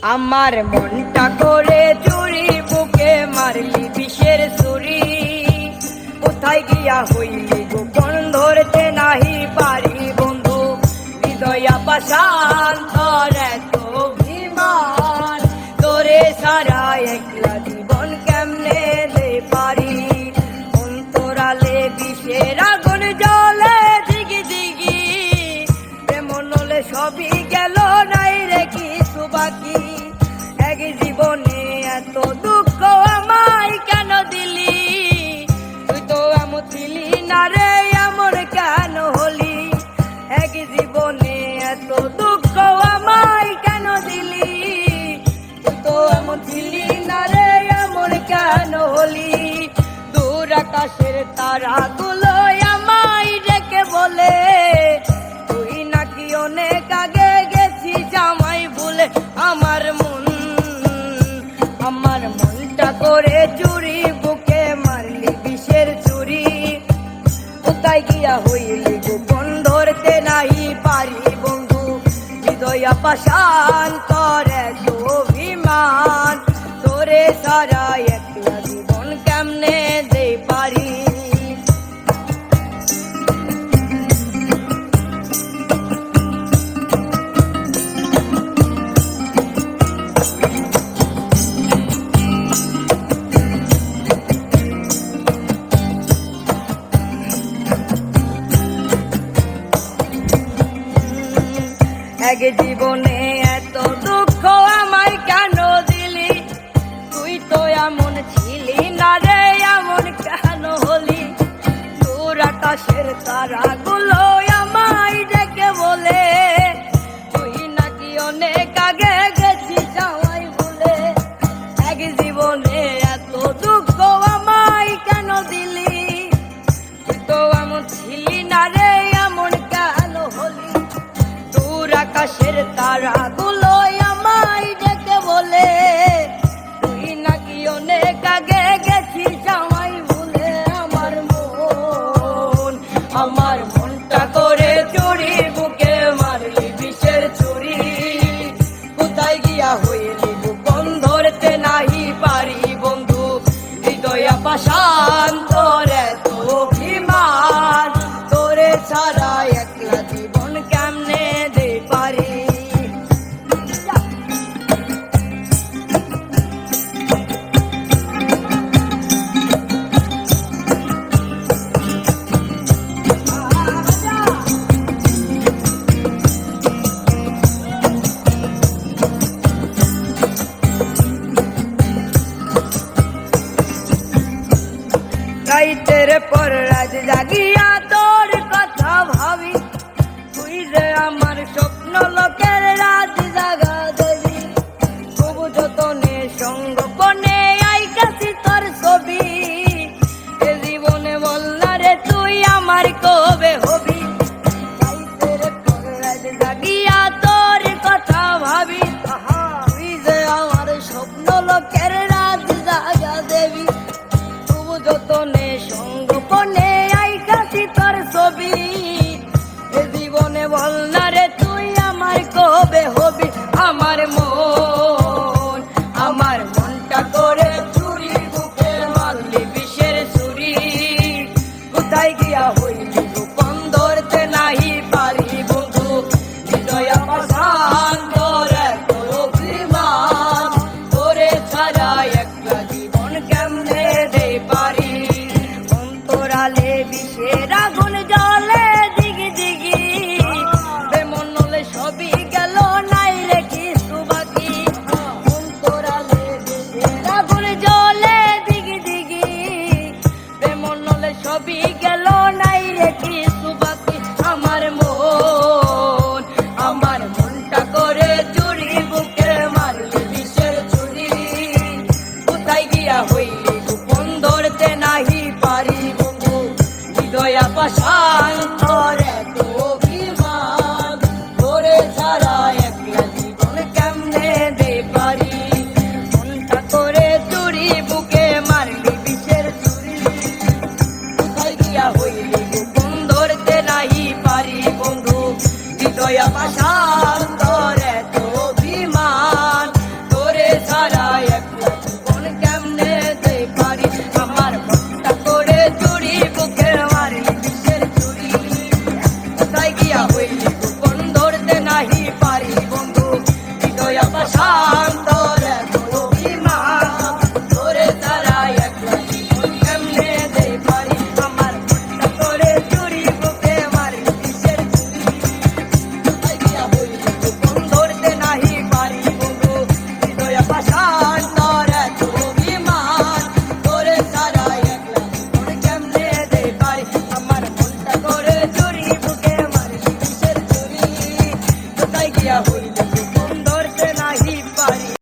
আমার মনটা করে চুরি, বুকে মারলি বিষের ছুরি। কোথায় গিয়া হইলি গোপন, ধরতে নাহি পারি বন্ধু। হৃদয়া পাষাণ তোর এত অভিমান, তোরে সারা একলা জীবন কেমনে দে পারি। অন্তরালে বিষের আগুন জ্বলে দিগি দিগি, প্রেম নলে সবই গেল, নাই রে কিছু বাকি। এক জীবনে এত দুঃখ আমায় কেন দিলি, তুই তো এমন ছিলি না রে, এমন কেন হলি। এক জীবনে এত দুঃখ আমায় কেন দিলি, তুই তো এমন ছিলি না রে, এমন কেন হলি। দূর আকাশের তারাগুলো আমায় ডেকে বলে, তুই নাকি অনেক আগে গেছিস আমায় ভুলে। আমার মনটা করে চুরি, বুকে মারলি বিষের ছুরি। কোথায় গিয়া হইলি গোপন, ধরতে নাহি পারি বন্ধু। হৃদয়া পাষাণ তোর এত অভিমান, তোরে সারা একলা জীবন কেমনে দে পারি। এক জীবনে এত দুঃখ আমায় কেন দিলি, তুই তো এমন ছিলি না রে, এমন কেন হলি। দূর আকাশের তারাগুলো আমায় ডেকে বলে, তুই নাকি অনেক আগে গেছিস আমায় ভুলে। এক জীবনে এত দুঃখ আমায় কেন দিলি, তুই তো এমন ছিলি না রে, এমন কেন হলি। আকাশের তারাগুলো আমায় ডেকে বলে, তুই নাকি অনেক আগে গেছিস আমায় ভুলে। আমার মনটা করে চুরি, বুকে মারলি বিষের ছুরি। কোথায় গিয়া হইলি গোপন, ধরতে নাহি পারি বন্ধু। হৃদয়া পাষাণ তোর এত অভিমান, তোরে ছাড়া একলা জীবন কেমনে দে পারি। রাইতের পর রাত জাগিয়া তোর কথা ভাবি, তুই যে আমার স্বপ্ন লোকের রাত জাগা দেবি। তবু যতনে সঙ্গপনে আইকাছি তোর ছবি, এ জীবনে বল না রে তুই আমার কবে হবি। রাইতের পর রাত জাগিয়া তোর কথা ভাবি, তুই যে আমার স্বপ্ন লোকের রাত জাগা দেবি। যতনে সঙ্গপনে আইকাছি তোর ছবি, এ জীবনে বল না রে তুই আমার কবে হবি। আমার মনটা করে চুরি, বুকে মারলি বিষের ছুরি। কোথায় গিয়া হইলি গোপন, ধরতে নাহি পারি বন্ধু। হৃদয়া পাষাণ তোর এত অভিমান, তোরে ছাড়া একলা জীবন কেমনে দে পারি। অন্তরালে বিষের আগুন জ্বলে দিগি দিগি, প্রেম নলে সবই গেল, নাই রে কিছু বাকি। অন্তরালে বিষের আগুন জ্বলে দিগি দিগি, প্রেম নলে সবই গেল, নাই রে কিছু বাকি। আমার মনটা করে চুরি, বুকে মারলি বিষের ছুরি। কোথায় গিয়া হইলি গোপন, ধরতে নাহি পারি বন্ধু। হৃদয়া পাষাণ তোর এত অভিমান, তোরে ছাড়া একলা জীবন কেমনে দে পারি।